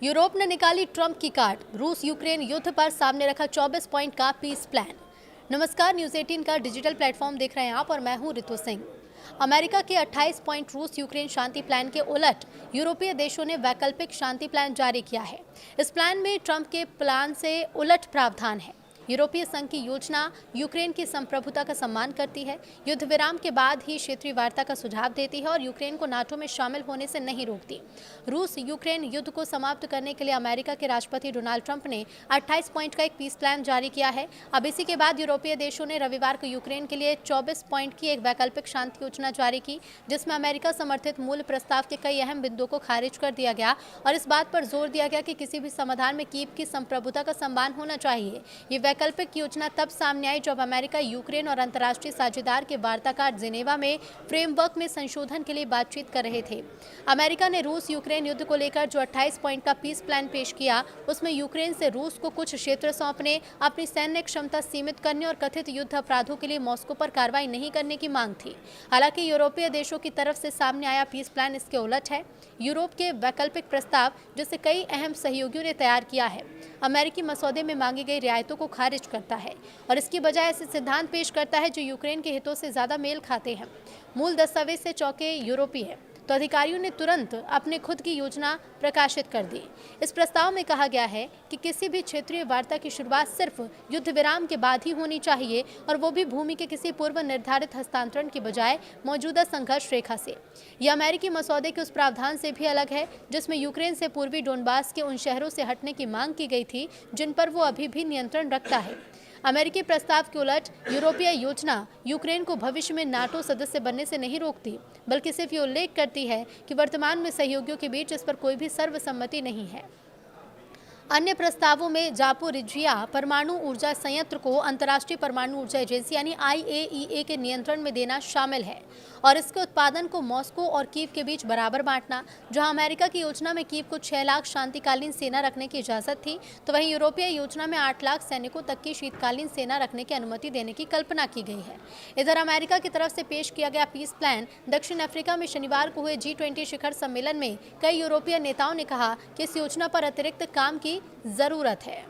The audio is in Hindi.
यूरोप ने निकाली ट्रंप की कार्ड। रूस यूक्रेन युद्ध पर सामने रखा 24 पॉइंट का पीस प्लान। नमस्कार, न्यूज 18 का डिजिटल प्लेटफॉर्म देख रहे हैं आप और मैं हूं रितु सिंह। अमेरिका के 28 पॉइंट रूस यूक्रेन शांति प्लान के उलट यूरोपीय देशों ने वैकल्पिक शांति प्लान जारी किया है। इस प्लान में ट्रंप के प्लान से उलट प्रावधान है। यूरोपीय संघ की योजना यूक्रेन की संप्रभुता का सम्मान करती है, युद्ध विराम के बाद ही क्षेत्रीय वार्ता का सुझाव देती है और यूक्रेन को नाटो में शामिल होने से नहीं रोकती। रूस यूक्रेन युद्ध को समाप्त करने के लिए अमेरिका के राष्ट्रपति डोनाल्ड ट्रंप ने 28 पॉइंट का एक पीस प्लान जारी किया है। अब इसी के बाद यूरोपीय देशों ने रविवार को यूक्रेन के लिए 24 पॉइंट की एक वैकल्पिक शांति योजना जारी की, जिसमें अमेरिका समर्थित मूल प्रस्ताव के कई अहम बिंदुओं को खारिज कर दिया गया और इस बात पर जोर दिया गया कि किसी भी समाधान में कीव की संप्रभुता का सम्मान होना चाहिए। ये वैकल्पिक योजना तब सामने आई जब अमेरिका यूक्रेन और अंतर्राष्ट्रीय साझेदार के वार्ताकार जिनेवा में फ्रेमवर्क में संशोधन के लिए बातचीत कर रहे थे। अमेरिका ने रूस यूक्रेन युद्ध को लेकर जो 28 पॉइंट का पीस प्लान पेश किया, उसमें यूक्रेन से रूस को कुछ क्षेत्र सौंपने, अपनी सैन्य क्षमता सीमित करने और कथित युद्ध अपराधों के लिए मॉस्को पर कार्रवाई नहीं करने की मांग थी। हालांकि यूरोपीय देशों की तरफ से सामने आया पीस प्लान इसके उलट है। यूरोप के वैकल्पिक प्रस्ताव, जिसे कई अहम सहयोगियों ने तैयार किया है, अमेरिकी मसौदे में मांगी गई रियायतों को खारिज करता है और इसकी बजाय ऐसे सिद्धांत पेश करता है जो यूक्रेन के हितों से ज्यादा मेल खाते हैं। मूल दस्तावेज से चौंके यूरोपीय तो अधिकारियों ने तुरंत अपने खुद की योजना प्रकाशित कर दी। इस प्रस्ताव में कहा गया है कि किसी भी क्षेत्रीय वार्ता की शुरुआत सिर्फ युद्ध विराम के बाद ही होनी चाहिए और वो भी भूमि के किसी पूर्व निर्धारित हस्तांतरण की बजाय मौजूदा संघर्ष रेखा से। यह अमेरिकी मसौदे के उस प्रावधान से भी अलग है जिसमें यूक्रेन से पूर्वी डोनबास के उन शहरों से हटने की मांग की गई थी जिन पर वो अभी भी नियंत्रण रखता है। अमेरिकी प्रस्ताव के उलट यूरोपीय योजना यूक्रेन को भविष्य में नाटो सदस्य बनने से नहीं रोकती, बल्कि सिर्फ ये उल्लेख करती है कि वर्तमान में सहयोगियों के बीच इस पर कोई भी सर्वसम्मति नहीं है। अन्य प्रस्तावों में जापोरिजिया परमाणु ऊर्जा संयंत्र को अंतर्राष्ट्रीय परमाणु ऊर्जा एजेंसी यानी IAEA के नियंत्रण में देना शामिल है और इसके उत्पादन को मॉस्को और कीव के बीच बराबर बांटना। जहां अमेरिका की योजना में कीव को 6 लाख शांतिकालीन सेना रखने की इजाजत थी, तो वहीं यूरोपीय योजना में 8 लाख सैनिकों तक की शीतकालीन सेना रखने की अनुमति देने की कल्पना की गई है। इधर अमेरिका की तरफ से पेश किया गया पीस प्लान दक्षिण अफ्रीका में शनिवार को हुए G20 शिखर सम्मेलन में कई यूरोपीय नेताओं ने कहा कि इस योजना पर अतिरिक्त काम की जरूरत है।